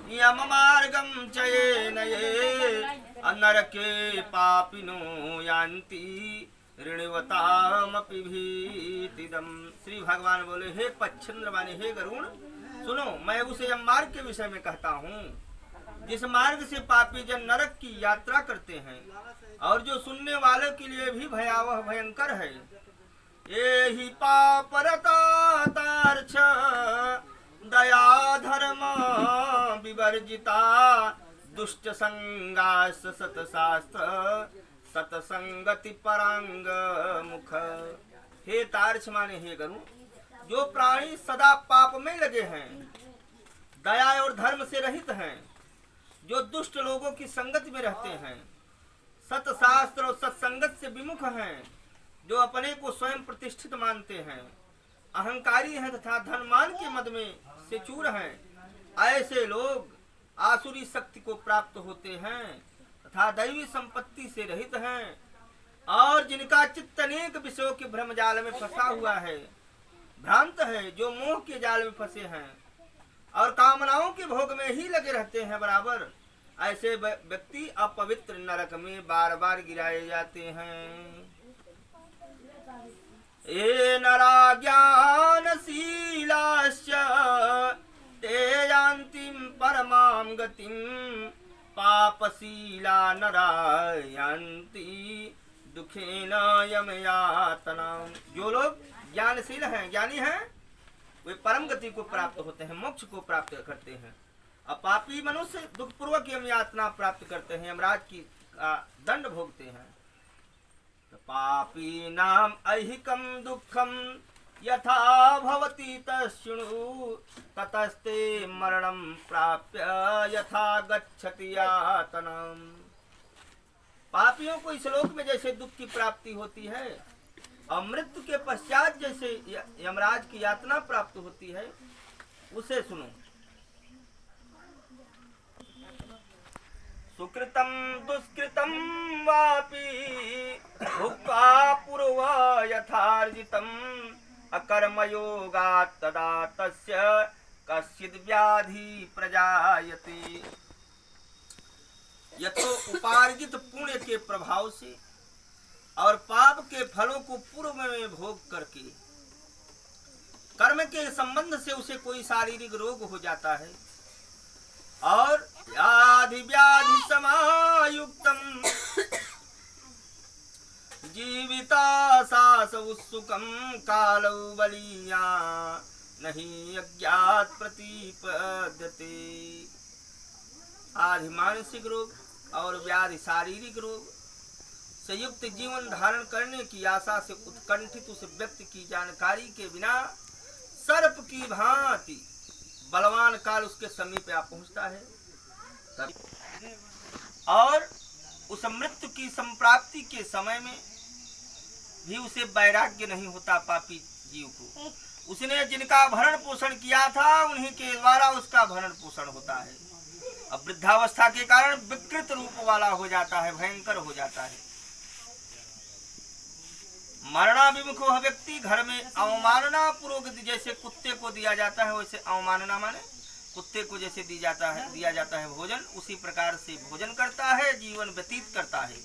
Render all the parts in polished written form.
यम मार्गम चयेन ये नरके पापिनो यान्ति ऋणवतामपि भीतिदम। श्री भगवान बोले, हे पच्छिंद्र माने हे गरुण, सुनो, मैं उसे यम मार्ग के विषय में कहता हूँ जिस मार्ग से पापी जन नरक की यात्रा करते हैं और जो सुनने वाले के लिए भी भयावह भयंकर है। ये ही पापरता तार्छ दया धर्म विवर्जिता दुष्ट संगास सतशास्त्र सतसंगति परांग मुख। हे तार्छ माने हे गरुण, जो प्राणी सदा पाप में लगे हैं, दया और धर्म से रहित हैं, जो दुष्ट लोगों की संगत में रहते हैं, सतशास्त्र और सत्संगत से विमुख हैं, जो अपने को स्वयं प्रतिष्ठित मानते हैं, अहंकारी हैं तथा धनमान के मद में से चूर हैं, ऐसे लोग आसुरी शक्ति को प्राप्त होते हैं तथा दैवी संपत्ति से रहित हैं, और जिनका चित्त अनेक विषयों के भ्रम जाल में फंसा हुआ है, भ्रांत है, जो मोह के जाल में फंसे हैं और कामनाओं के भोग में ही लगे रहते हैं बराबर, ऐसे व्यक्ति अपवित्र नरक में बार बार गिराए जाते हैं। ये नरा ज्ञानशीलाश्च ते यान्ति परमां गतिं पापशीला नरा यान्ति दुखेन यमयातनाम्। जो लोग ज्ञानशील हैं, ज्ञानी हैं, वे परम गति को प्राप्त होते हैं, मोक्ष को प्राप्त करते हैं। अब पापी मनुष्य दुखपूर्वक यम यातना प्राप्त करते हैं, यमराज की दंड भोगते हैं। पापी नाम ऐहिकं दुःखं यथा भवति तच्छृणु ततस्ते मरणं प्राप्य यथा गच्छति यातनम्। पापियों को इस लोक में जैसे दुख की प्राप्ति होती है और मृत्यु के पश्चात जैसे यमराज की यातना प्राप्त होती है, उसे सुनो। सुकृतं दुष्कृतं वापि भुक्त्वा पूर्व यथार्जितम् अकर्मयोगात् तदा तस्य कश्चिद् व्याधि प्रजायते। यथो उपार्जित पुण्य के प्रभाव से और पाप के फलों को पूर्व में भोग करके कर्म के संबंध से उसे कोई शारीरिक रोग हो जाता है और व्याधि व्याधि समायुक्तम जीविता सास उत्सुकम कालौ बलिया नहीं अज्ञात प्रतिपद्यते। आधि मानसिक रोग और व्याधि शारीरिक रोग संयुक्त जीवन धारण करने की आशा से उत्कंठित उस व्यक्ति की जानकारी के बिना सर्प की भांति बलवान काल उसके समीप आ पहुंचता है और उस मृत्यु की संप्राप्ति के समय में भी उसे वैराग्य नहीं होता। पापी जीव को उसने जिनका भरण पोषण किया था उन्हीं के द्वारा उसका भरण पोषण होता है। अब वृद्धावस्था के कारण विकृत रूप वाला हो जाता है, भयंकर हो जाता है। मरणाभिमुख वह व्यक्ति घर में अवमानना पूर्वक जैसे कुत्ते को दिया जाता है, वैसे अवमानना माने कुत्ते को जैसे दिया जाता है भोजन, उसी प्रकार से भोजन करता है, जीवन व्यतीत करता है।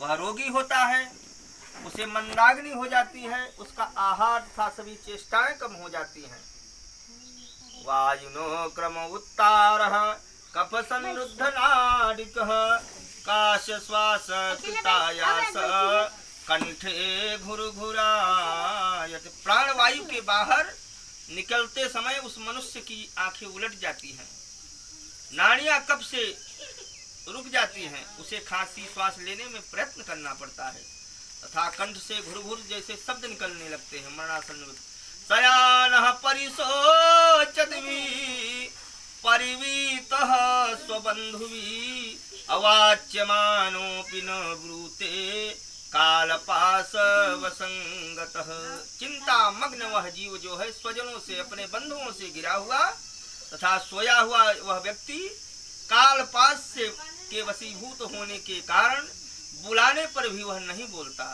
वह रोगी होता है, उसे मंदाग्नि हो जाती है, उसका आहार तथा सभी चेष्टाएं कम हो जाती हैं। वायुनो क्रम उत्तारः कफ संरुद्ध नाडिकः काश श्वास कृतायास कंठे घुरघुरायत। प्राणवायु के बाहर निकलते समय उस मनुष्य की आंखें उलट जाती हैं, नाड़ियां कफ से रुक जाती हैं, उसे खांसी श्वास लेने में प्रयत्न करना पड़ता है तथा कंठ से घुरघुर जैसे शब्द निकलने लगते हैं। मरणासन शयानः परिशोचद्भि परिवीतः स्वबन्धुभिः अवाच्यमानोऽपि न ब्रूते कालपास वसंगतः। चिंता मग्न वह जीव जो है स्वजनों से अपने बंधुओं से घिरा हुआ तथा सोया हुआ वह व्यक्ति कालपास से के वशीभूत होने के कारण बुलाने पर भी वह नहीं बोलता।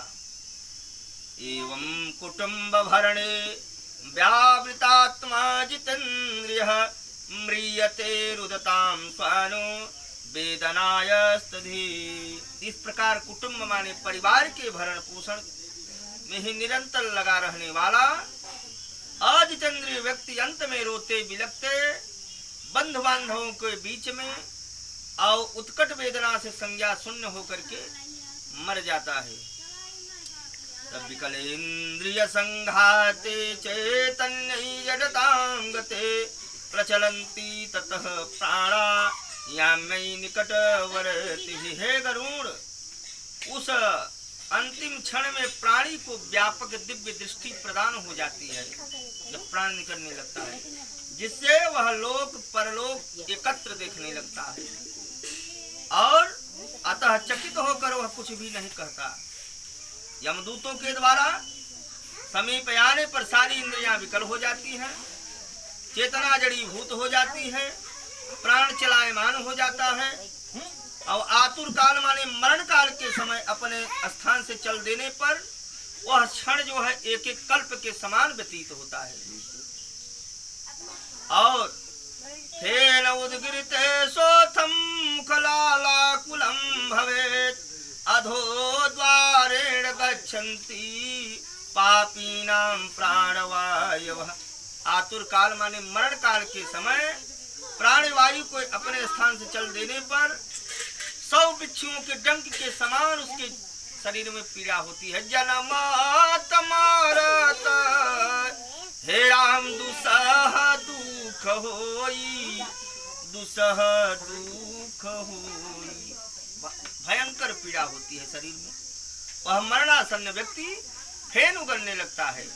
एवं कुटुंब भरणे व्यावृतात्मा जितेन्द्रियः म्रियते रुदताम स्वानो वेदनाय स्तधि। इस प्रकार कुटुंब माने परिवार के भरण पोषण में ही निरंतर लगा रहने वाला अजितेंद्रिय व्यक्ति अंत में रोते बिलखते बंधु बांधवों के बीच में और उत्कट वेदना से संज्ञा शून्य होकर के मर जाता है। तब विकलेन्द्रिय संघाते चैतन्य जडतां गते प्रचलन्ति ततः प्राणा यामयि निकटवर्ती। हे गरुड़, उस अंतिम क्षण में प्राणी को व्यापक दिव्य दृष्टि प्रदान हो जाती है जब प्राण निकलने लगता है, जिससे वह लोक परलोक एकत्र देखने लगता है और अतः चकित होकर वह कुछ भी नहीं कहता। यमदूतों के द्वारा समीप आने पर सारी इंद्रियां विकल हो जाती हैं, चेतना जड़ीभूत हो जाती है, प्राण चलायमान हो जाता है और आतुर काल माने मरण काल के समय अपने स्थान से चल देने पर वह क्षण जो है एक एक कल्प के समान व्यतीत होता है। और तेन उद्गिरते सोथम मुखलालाकुलं भवेत् अधो द्वारेण गच्छन्ति पापीनां प्राणवायवः। आतुर काल माने मरण काल के समय प्राणवायु को अपने स्थान से चल देने पर 100 बिच्छुओं के डंक के समान उसके शरीर में पीड़ा होती है। जन्मात मारत हे राम दुसह दुख होई, दुसह दुख होई। भयंकर पीड़ा होती है शरीर में। वह मरणासन्न व्यक्ति फेन उगलने लगता है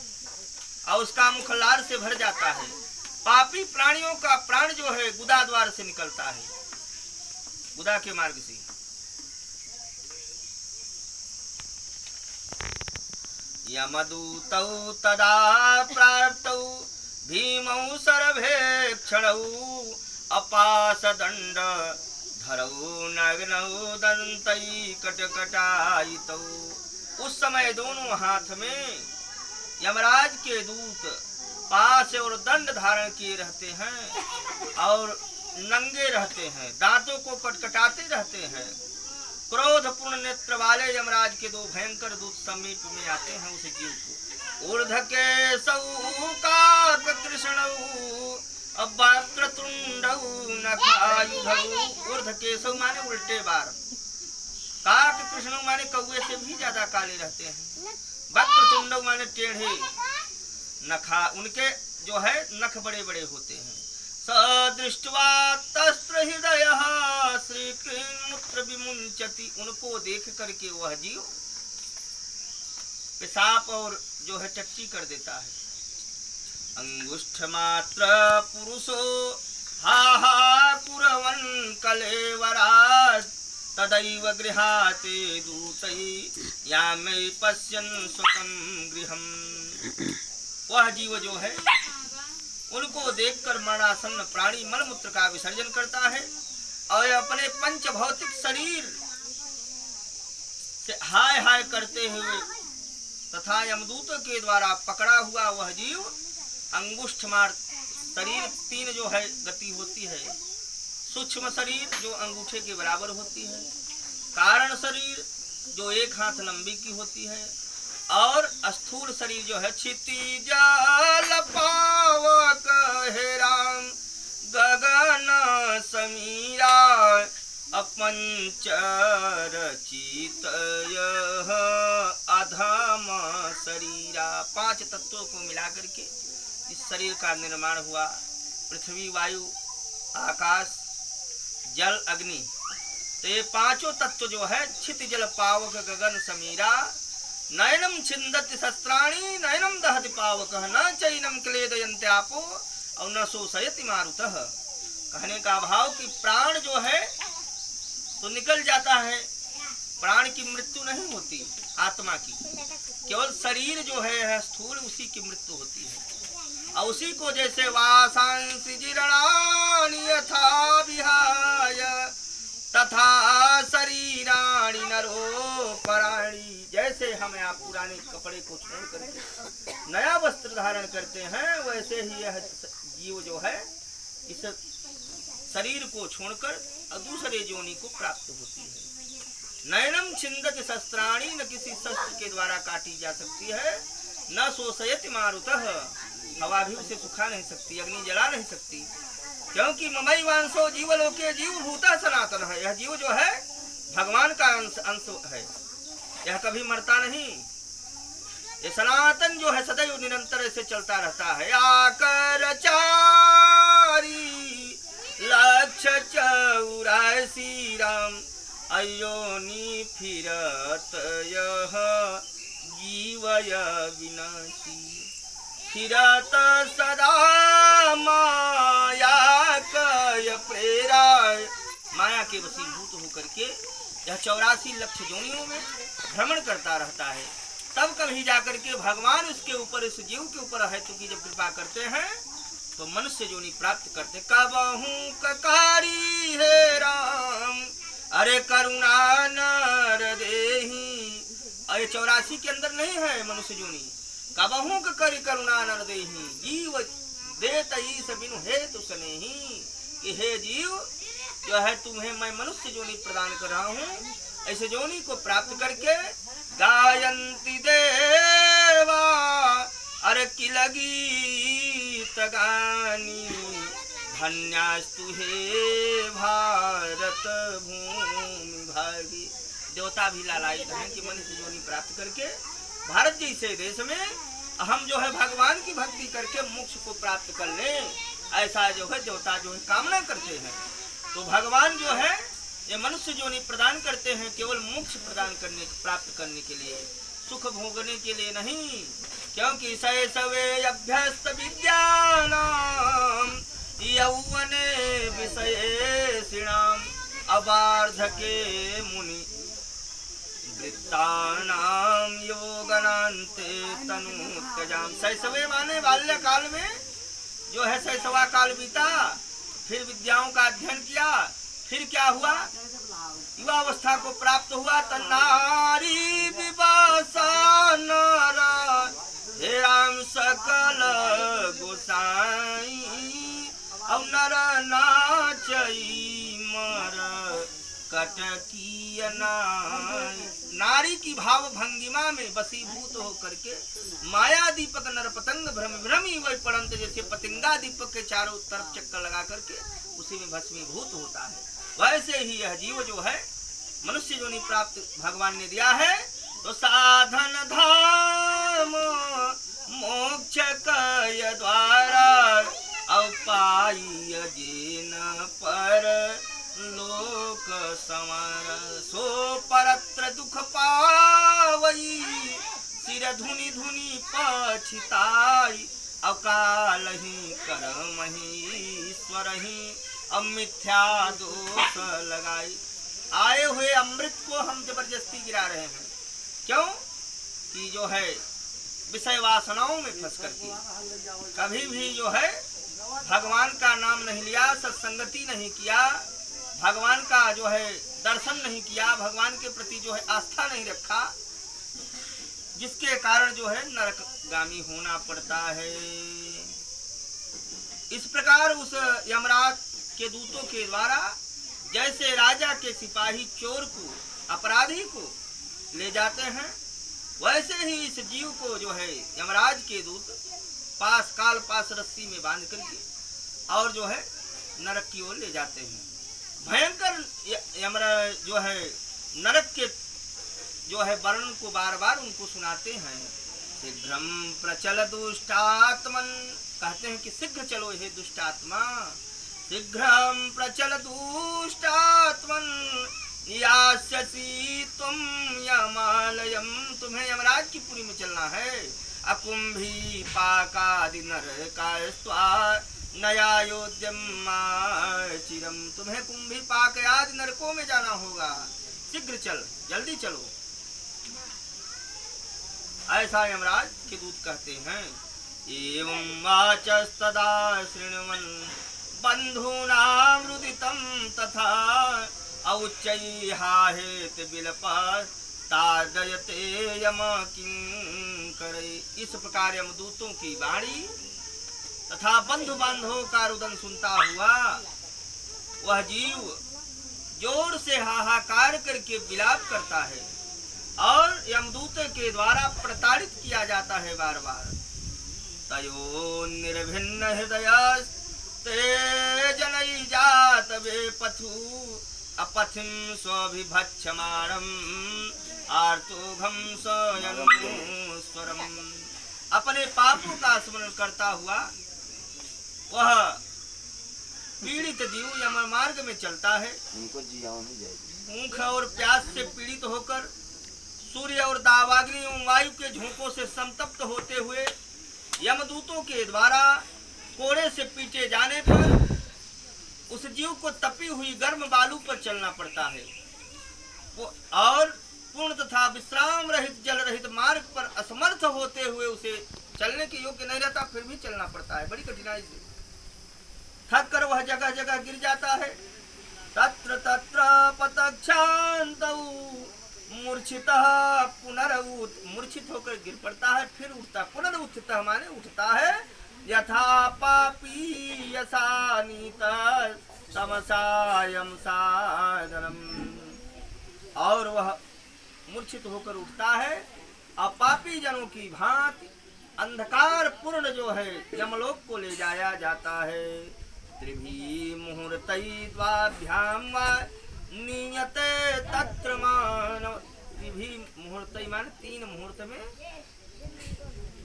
और उसका मुख लार से भर जाता है। पापी प्राणियों का प्राण जो है गुदा द्वार से निकलता है, गुदा के मार्ग से। यमदूतौ तदा प्राप्तौ भीमौ सर्वेक्षणौ अपासदण्ड धरौ नग्नौ दन्तै कटकटायितौ। उस समय दोनों हाथ में यमराज के दूत पास और दंड धारण किए रहते हैं और नंगे रहते हैं, दांतों को कटकटाते रहते हैं। क्रोधपूर्ण नेत्र वाले यमराज के 2 भयंकर दूत समीप में आते हैं उस जीव को। ऊर्ध के सौकाक कृष्णौ वक्रतुंडौ नखायुधौ। ऊर्ध के सौ माने उल्टे बार, काक कृष्ण माने कौए से भी ज्यादा काले रहते हैं, वक्रतुंडौ माने टेढ़े, नखा उनके जो है नख बड़े बड़े होते हैं। सदृष्ट्वा तस्त्र हृदय श्री मूत्र विमुंचति। उनको देख करके वह जीव पेशाब और जो है टट्टी कर देता है। अंगुष्ठ मात्र पुरुषो हा कुरवन कलेवराज तदैव गृहाते दूतै यामै पश्यन् स्वकं गृहम्। वह जीव जो है उनको देखकर मरणासन्न प्राणी मलमूत्र का विसर्जन करता है और अपने पंच भौतिक शरीर से हाय हाय करते हुए तथा यमदूतों के द्वारा पकड़ा हुआ वह जीव अंगुष्ठ मार शरीर 3 जो है गति होती है। सूक्ष्म शरीर जो अंगूठे के बराबर होती है, कारण शरीर जो 1 हाथ लंबी की होती है और स्थूल शरीर जो है क्षितिज पावक हे राम गगन समीरा अपंचरचित अधम शरीरा। 5 तत्वों को मिलाकर के इस शरीर का निर्माण हुआ। पृथ्वी, वायु, आकाश, जल, अग्नि। तो ये 5 तत्व जो है क्षितिजल पावक गगन समीरा नयनम छिंदति शस्त्राणि नयनम दहति पावकः न चैनम क्लेदयन्ते आपो और न शोषयति मारुतः। कहने का भाव कि प्राण जो है तो निकल जाता है, प्राण की मृत्यु नहीं होती आत्मा की, केवल शरीर जो है स्थूल उसी की मृत्यु होती है। और उसी को जैसे वासांसि जीर्णानि यथा विहाय तथा शरीराणि नरोपराणि। जैसे हमें आप पुराने कपड़े को छोड़ करके नया वस्त्र धारण करते हैं, वैसे ही यह जीव जो है इस शरीर को छोड़कर और दूसरे योनि को प्राप्त होती है। नयनम छिंदत शस्त्राणी, न किसी शस्त्र के द्वारा काटी जा सकती है। न शोषयति मारुतः, हवा भी उसे सुखा नहीं सकती, अग्नि जला नहीं सकती, क्योंकि ममई वांसो जीवलोके जीव भूता सनातन है। यह जीव जो है भगवान का अंश है, यह कभी मरता नहीं। ये सनातन जो है सदैव निरंतर ऐसे चलता रहता है। आकर चारी लक्ष्य 84 राम, अयोनि फिरत यह जीवय विनाशी। फिरत सदा माया कय प्रेराय, माया के वशीभूत होकर के यह 84 लक्ष योनियों में भ्रमण करता रहता है। तब कभी जाकर के भगवान उसके ऊपर, इस जीव के ऊपर है तो की जब कृपा करते हैं तो मनुष्य योनि प्राप्त करते। कबहू ककारी है राम, अरे करुणा नर देही। अरे 84 के अंदर नहीं है मनुष्य योनि। कबहू करी करुणा नर देही, जीव देत ईस बिनु हेतु सनेही, कि हे जीव जो है तुम्हें मैं मनुष्य योनि प्रदान कर रहा हूँ। ऐसे योनि को प्राप्त करके गायंती देवा, अरे किल गीत गानी, धन्यास्तु हे भारत भूमि भागी। देवता भी लालायित हैं कि मनुष्य योनि प्राप्त करके भारत जैसे देश में हम जो है भगवान की भक्ति करके मोक्ष को प्राप्त कर लें, ऐसा जो है देवता जो है कामना करते हैं। तो भगवान जो है ये मनुष्य योनि प्रदान करते हैं केवल मोक्ष प्रदान करने प्राप्त करने के लिए, सुख भोगने के लिए नहीं। क्योंकि शैशवे अभ्यस्त विद्यानाम, यौवने विषयेषिणाम, अवार्धके मुनि वृत्तानाम योगनान्ते तनुत्यजाम। शैशवे माने बाल्यकाल में जो है शैशवा काल बीता, फिर विद्याओं का अध्ययन किया, फिर क्या हुआ, युवावस्था को प्राप्त हुआ। तन्नारी विवासा नर, हे राम सकल गोसाई, अब नर नाचई मर कटकी नाई। नारी की भाव भंगिमा में वशीभूत होकर के माया दीपक नर पतंग भ्रम भ्रमी वही पड़ंत, जैसे पतंगा दीपक के चारों तरफ चक्कर लगा करके उसी में भस्मीभूत होता है, वैसे ही यह जीव जो है मनुष्य योनि प्राप्त भगवान ने दिया है। तो साधन धाम मोक्ष कय द्वारा, अपाई जेन पर लोक संवार। सो परत्र दुख पावई, सिर धुनि धुनि पछिताई, अकाल ही करम ही ईश्वर ही अब मिथ्या दोष लगाई। आए हुए अमृत को हम जबरदस्ती गिरा रहे हैं, क्यों कि जो है विषय वासनाओं में फंस करके कभी भी जो है भगवान का नाम नहीं लिया, सत्संगति नहीं किया, भगवान का जो है दर्शन नहीं किया, भगवान के प्रति जो है आस्था नहीं रखा, जिसके कारण जो है नरकगामी होना पड़ता है। इस प्रकार उस यमराज के दूतों के द्वारा जैसे राजा के सिपाही चोर को, अपराधी को ले जाते हैं, वैसे ही इस जीव को जो है यमराज के दूत पास काल पास रस्सी में बांध करके और जो है नरक की ओर ले जाते हैं। भयंकर यमराज जो है नरक के जो है वर्णन को बार बार उनको सुनाते हैं। शीघ्रम प्रचल दुष्टात्मन, कहते हैं कि शीघ्र चलो हे दुष्टात्मा, शीघ्रम प्रचल दुष्टात्मन, यास्यसि तुम यमालयम, तुम्हें यमराज की पुरी में चलना है। अकुंभी पाकादि नरकास्त्वा नयायोध्यम चिरम, तुम्हें कुंभी पाक आदि नरकों में जाना होगा, शीघ्र चल, जल्दी चलो, ऐसा यमराज के दूत कहते हैं। एवं वाचस्तदा शृण्वन् बंधूनां रुदितं तथा औच्चैहाहेत विलपस्तादयते यम किंकरै। इस प्रकार यमदूतों की वाणी तथा बंधु बांधवों का रुदन सुनता हुआ वह जीव जोर से हाहाकार करके विलाप करता है और यमदूत के द्वारा प्रताड़ित किया जाता है बार बार। तयो निर्भिन्न हृदय ते जनई जात वे पथु अपथिम स्वभिभक्षमाणम आर्तोघम स्वयनुस्वरम। अपने पापों का स्मरण करता हुआ वह पीड़ित जीव यम मार्ग में चलता है। भूख और प्यास से पीड़ित होकर सूर्य और दावाग्नि एवं वायु के झोंकों से संतप्त होते हुए यमदूतों के द्वारा कोड़े से पीटे जाने पर उस जीव को तपी हुई गर्म बालू पर चलना पड़ता है और पूर्ण तथा विश्राम रहित जल रहित मार्ग पर असमर्थ होते हुए उसे चलने के योग्य नहीं रहता, फिर भी चलना पड़ता है बड़ी कठिनाई से। थक कर वह जगह जगह गिर जाता है। तत्र तत्र पतक्षान्तौ मूर्छितः पुनरुत, मूर्छित होकर गिर पड़ता है फिर उठता, पुनरुत्थितः माने उठता है। यथा पापी यसा नीता तमसायम साधनम, और वह मूर्छित होकर उठता है और पापी जनों की भांति अंधकार पूर्ण जो है यमलोक को ले जाया जाता है। त्रिभी मुहूर्तई द्वाभ्याम नियते तत्र मान, त्रिभी मुहूर्तई मान 3 मुहूर्त में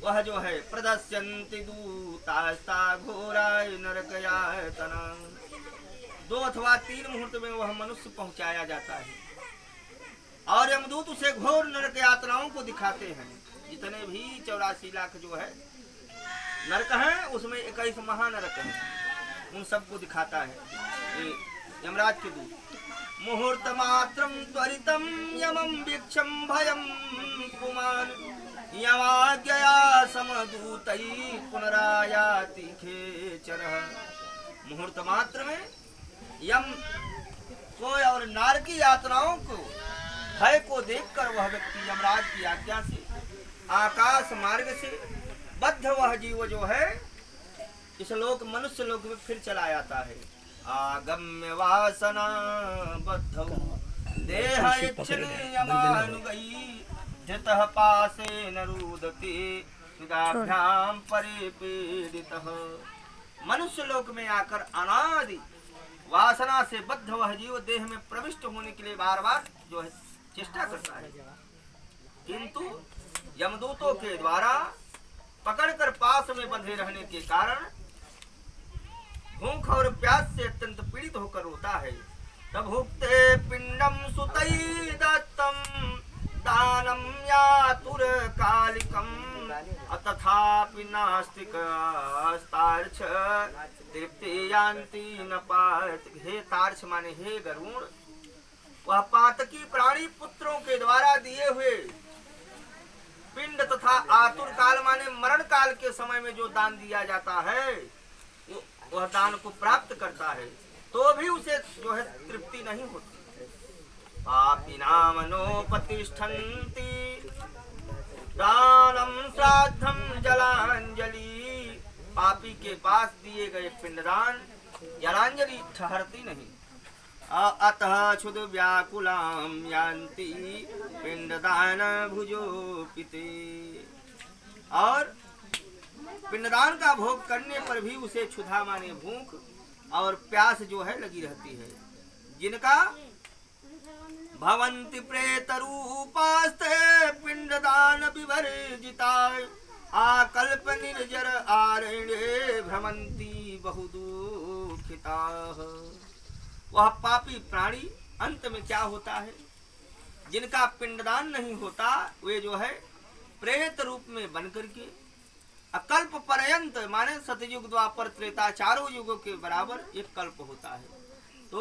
वह जो है प्रदस्यन्ति दूतास्ता घोराय नरकयातना, 2 अथवा 3 मुहूर्त में वह मनुष्य पहुंचाया जाता है और यमदूत उसे घोर नरक यातनाओं को दिखाते हैं। जितने भी 84 लाख जो है नरक हैं उसमें 21 महानरक हैं, उन सबको दिखाता है यमराज के दूत। मुहूर्त मात्रम त्वरितम यमम वीक्षम भयम पुमान यमाज्ञया समदूतई पुनरायाति खेचरः। मुहूर्त मात्र में यम को और नारकी यातनाओं को भय को देखकर वह व्यक्ति यमराज की आज्ञा से आकाश मार्ग से बद्ध वह जीव जो है इस लोक मनुष्य लोक में फिर चला जाता है। आगम्य वासना बद्धौ देह इच्छने यमानुगई धृतः पासेन रुदते सुदाभ्याम परिपीडितः। मनुष्य लोक में आकर अनादि वासना से बद्ध वह जीव देह में प्रविष्ट होने के लिए बार बार जो है चेष्टा करता है, किंतु यमदूतों के द्वारा पकड़कर पास में बंधे रहने के कारण भूख और प्यास से अत्यंत पीड़ित होकर रोता है। तब भुक्ते पिंडम सुतई दत्तम दानम यातुर कालिकम अतथापि नास्तिक तार्क्ष तृप्ति यान्ति न पार्थ। हे तार्क्ष माने हे गरुण, वह पातकी प्राणी पुत्रों के द्वारा दिए हुए पिंड तथा आतुर काल माने मरण काल के समय में जो दान दिया जाता है वह दान को प्राप्त करता है तो भी उसे जो है तृप्ति नहीं होती। पापिनाम नोपतिष्ठन्ति दानम श्राद्धम जलांजलि, पापी के पास दिए गए पिंडदान जलांजलि ठहरती नहीं। अतः क्षुद व्याकुलाम यान्ति पिंडदान भुजोपिते, और पिंडदान का भोग करने पर भी उसे क्षुधा माने भूख और प्यास जो है लगी रहती है। जिनका भवन्ति प्रेत रूपास्ते पिंडदान विवर्जिता आकल्प निर्जर आरण्ये भ्रमन्ति बहुदुःखिताः। वह पापी प्राणी अंत में क्या होता है, जिनका पिंडदान नहीं होता वे जो है प्रेत रूप में बन करके अकल्प पर्यंत माने सतयुग द्वापर त्रेता चारों युगों के बराबर एक कल्प होता है, तो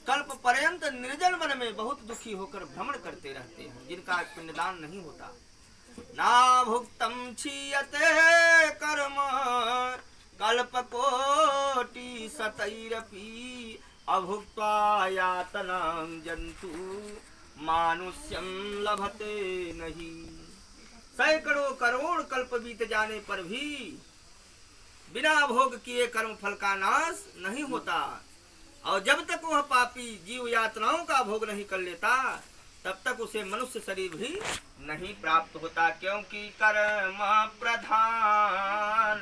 कल्प पर्यंत निर्जन वन में बहुत दुखी होकर भ्रमण करते रहते हैं जिनका पिंडदान नहीं होता। ना भुक्तम क्षीयते कर्म कल्पकोटि शतैरपि अभुक्त्वा यातनां जंतु मानुष्यं लभते नहीं। सैकड़ों करोड़ कल्प बीत जाने पर भी बिना भोग किए कर्म फल का नाश नहीं होता। और जब तक वह पापी जीव यातनाओं का भोग नहीं कर लेता तब तक उसे मनुष्य शरीर भी नहीं प्राप्त होता, क्योंकि कर्म प्रधान